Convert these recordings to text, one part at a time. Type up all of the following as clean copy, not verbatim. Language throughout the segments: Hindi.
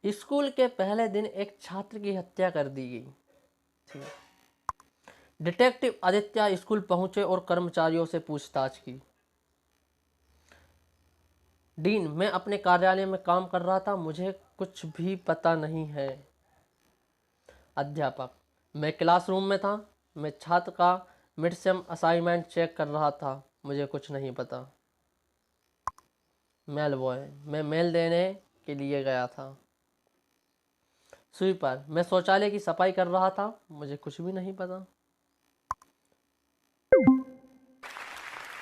स्कूल के पहले दिन एक छात्र की हत्या कर दी गई। ठीक है। डिटेक्टिव आदित्य स्कूल पहुंचे और कर्मचारियों से पूछताछ की। डीन, मैं अपने कार्यालय में काम कर रहा था, मुझे कुछ भी पता नहीं है। अध्यापक, मैं क्लासरूम में था, मैं छात्र का मिड सेम असाइनमेंट चेक कर रहा था, मुझे कुछ नहीं पता। मेल बॉय, मैं मेल देने के लिए गया था। स्वीपर, मैं शौचालय की सफाई कर रहा था, मुझे कुछ भी नहीं पता।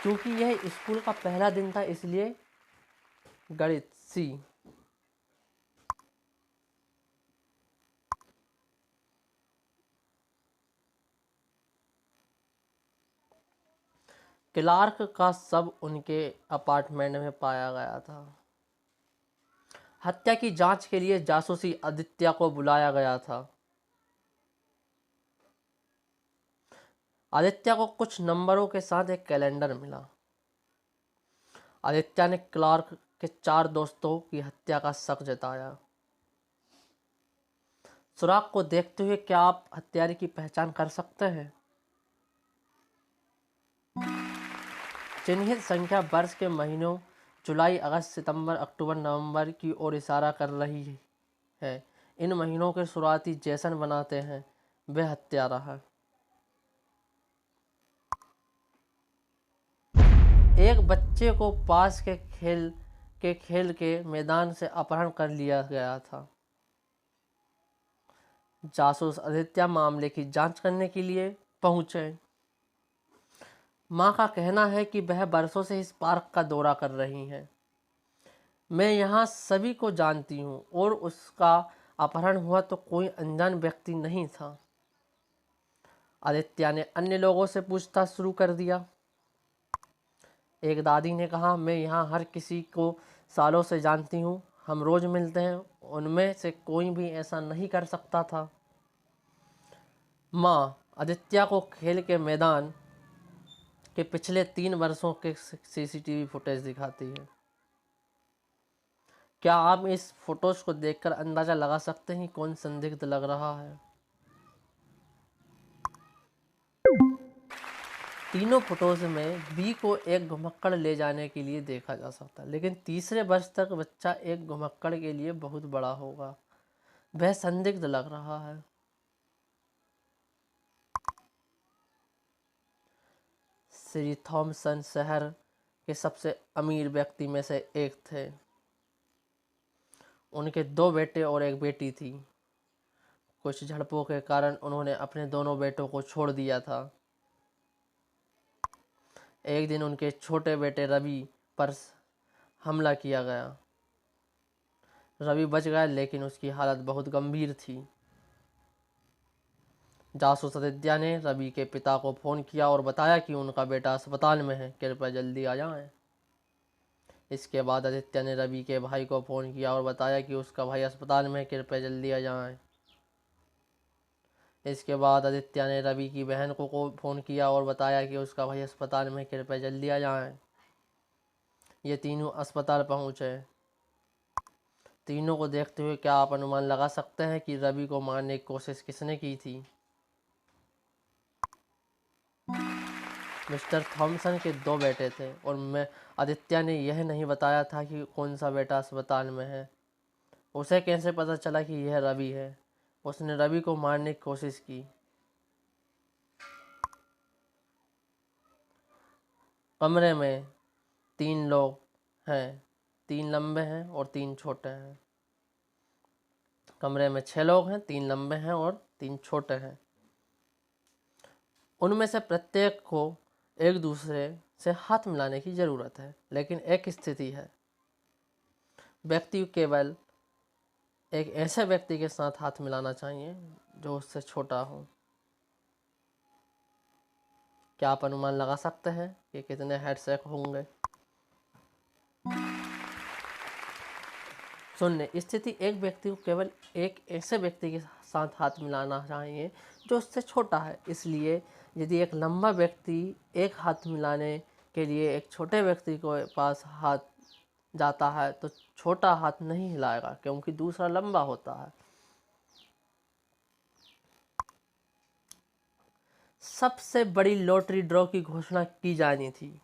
क्योंकि यह स्कूल का पहला दिन था इसलिए गणित। सी। क्लार्क का शव उनके अपार्टमेंट में पाया गया था। हत्या की जांच के लिए जासूसी आदित्य को बुलाया गया था। आदित्य को कुछ नंबरों के साथ एक कैलेंडर मिला। आदित्य ने क्लार्क के 4 दोस्तों की हत्या का शक जताया। सुराग को देखते हुए क्या आप हत्यारे की पहचान कर सकते हैं? चिन्हित संख्या वर्ष के महीनों जुलाई, अगस्त, सितंबर, अक्टूबर, नवंबर की ओर इशारा कर रही है। इन महीनों के शुरुआती जैसन बनाते हैं वह हत्यारा है। एक बच्चे को पास के खेल के मैदान से अपहरण कर लिया गया था। जासूस आदित्य मामले की जांच करने के लिए पहुंचे। मां का कहना है कि वह बरसों से इस पार्क का दौरा कर रही हैं। मैं यहाँ सभी को जानती हूँ और उसका अपहरण हुआ तो कोई अनजान व्यक्ति नहीं था। आदित्य ने अन्य लोगों से पूछताछ शुरू कर दिया। एक दादी ने कहा, मैं यहाँ हर किसी को सालों से जानती हूँ, हम रोज मिलते हैं, उनमें से कोई भी ऐसा नहीं कर सकता था। माँ आदित्य को खेल के मैदान के पिछले 3 वर्षों के सीसीटीवी फुटेज दिखाती है। क्या आप इस फोटोज को देखकर अंदाजा लगा सकते हैं कौन संदिग्ध लग रहा है? तीनों फोटोज में बी को एक घुमक्कड़ ले जाने के लिए देखा जा सकता है, लेकिन तीसरे वर्ष तक बच्चा एक घुमक्कड़ के लिए बहुत बड़ा होगा। वह संदिग्ध लग रहा है। श्री थॉमसन शहर के सबसे अमीर व्यक्ति में से एक थे। उनके 2 बेटे और एक बेटी थी। कुछ झड़पों के कारण उन्होंने अपने दोनों बेटों को छोड़ दिया था। एक दिन उनके छोटे बेटे रवि पर हमला किया गया। रवि बच गया लेकिन उसकी हालत बहुत गंभीर थी। जासूस आदित्य ने रवि के पिता को फोन किया और बताया कि उनका बेटा अस्पताल में है, कृपया जल्दी आ जाएं। इसके बाद आदित्य ने रवि के भाई को फ़ोन किया और बताया कि उसका भाई अस्पताल में है, कृपया जल्दी आ जाएं। इसके बाद आदित्य ने रवि की बहन को फ़ोन किया और बताया कि उसका भाई अस्पताल में है, कृपया जल्दी आ जाएं। ये तीनों अस्पताल पहुंचे। तीनों को देखते हुए क्या आप अनुमान लगा सकते हैं कि रवि को मारने की कोशिश किसने की थी? मिस्टर थॉमसन के 2 बेटे थे और मैं आदित्य ने यह नहीं बताया था कि कौन सा बेटा अस्पताल में है। उसे कैसे पता चला कि यह रवि है? उसने रवि को मारने की कोशिश की। कमरे में 3 लोग हैं, 3 लंबे हैं और 3 छोटे हैं। कमरे में 6 लोग हैं, 3 लंबे हैं और 3 छोटे हैं। उनमें से प्रत्येक को एक दूसरे से हाथ मिलाने की ज़रूरत है, लेकिन एक स्थिति है। व्यक्ति केवल एक ऐसे व्यक्ति के साथ हाथ मिलाना चाहिए जो उससे छोटा हो। क्या आप अनुमान लगा सकते हैं कि कितने हैंडशेक होंगे? शून्य। स्थिति एक व्यक्ति को केवल एक ऐसे व्यक्ति के साथ हाथ मिलाना चाहिए जो उससे छोटा है। इसलिए यदि एक लंबा व्यक्ति एक हाथ मिलाने के लिए एक छोटे व्यक्ति को पास हाथ जाता है तो छोटा हाथ नहीं हिलाएगा क्योंकि दूसरा लंबा होता है। सबसे बड़ी लॉटरी ड्रॉ की घोषणा की जानी थी।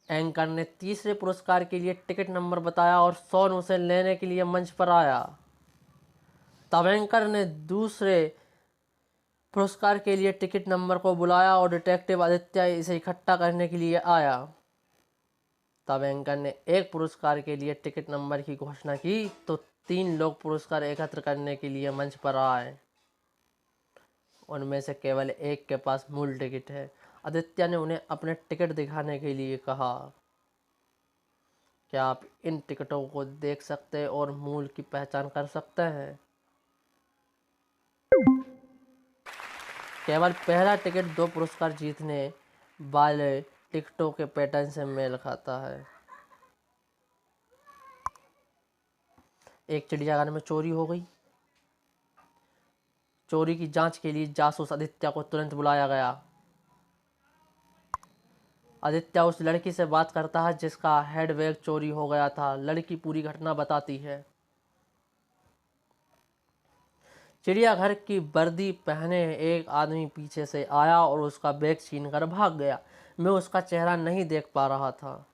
एंकर ने तीसरे पुरस्कार के लिए टिकट नंबर बताया और शॉन उसे लेने के लिए मंच पर आया। तब एंकर ने दूसरे पुरस्कार के लिए टिकट नंबर को बुलाया और डिटेक्टिव आदित्य इसे इकट्ठा करने के लिए आया। तब एंकर ने एक पुरस्कार के लिए टिकट नंबर की घोषणा की तो 3 लोग पुरस्कार एकत्र करने के लिए मंच पर आए। उनमें से केवल एक के पास मूल टिकट है। आदित्य ने उन्हें अपने टिकट दिखाने के लिए कहा, क्या आप इन टिकटों को देख सकते और मूल की पहचान कर सकते हैं? केवल पहला टिकट 2 पुरस्कार जीतने वाले टिकटों के पैटर्न से मेल खाता है। एक चिड़ियाघर में चोरी हो गई। चोरी की जांच के लिए जासूस आदित्य को तुरंत बुलाया गया। आदित्य उस लड़की से बात करता है जिसका हैंडबैग चोरी हो गया था। लड़की पूरी घटना बताती है। चिड़ियाघर की वर्दी पहने एक आदमी पीछे से आया और उसका बैग छीनकर भाग गया। मैं उसका चेहरा नहीं देख पा रहा था।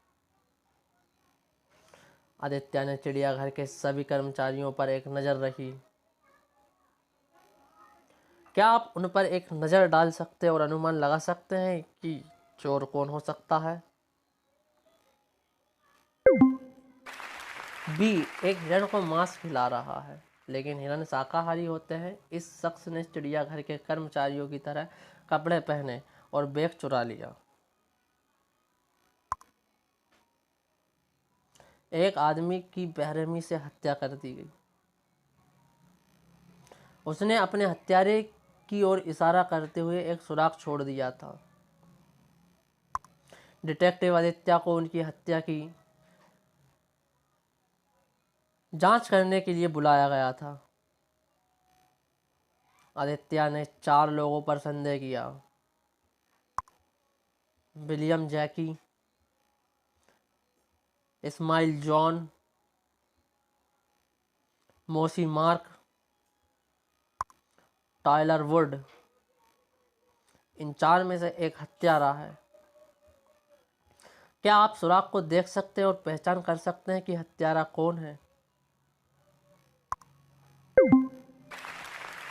आदित्य ने चिड़ियाघर के सभी कर्मचारियों पर एक नज़र रखी। क्या आप उन पर एक नज़र डाल सकते और अनुमान लगा सकते हैं कि चोर कौन हो सकता है? बी, एक हिरण को मांस खिला रहा है, लेकिन हिरण शाकाहारी होते हैं। इस शख्स ने चिड़ियाघर के कर्मचारियों की तरह कपड़े पहने और बैग चुरा लिया। एक आदमी की बेरहमी से हत्या कर दी गई। उसने अपने हत्यारे की ओर इशारा करते हुए एक सुराग छोड़ दिया था। डिटेक्टिव आदित्य को उनकी हत्या की जांच करने के लिए बुलाया गया था। आदित्य ने 4 लोगों पर संदेह किया। विलियम जैकी, इस्माइल जॉन, मोसी मार्क, टायलर वुड। इन 4 में से एक हत्यारा है। क्या आप सुराग को देख सकते हैं और पहचान कर सकते हैं कि हत्यारा कौन है?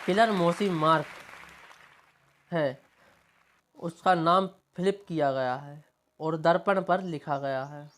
किलर मोसी मार्क है। उसका नाम फिलिप किया गया है और दर्पण पर लिखा गया है।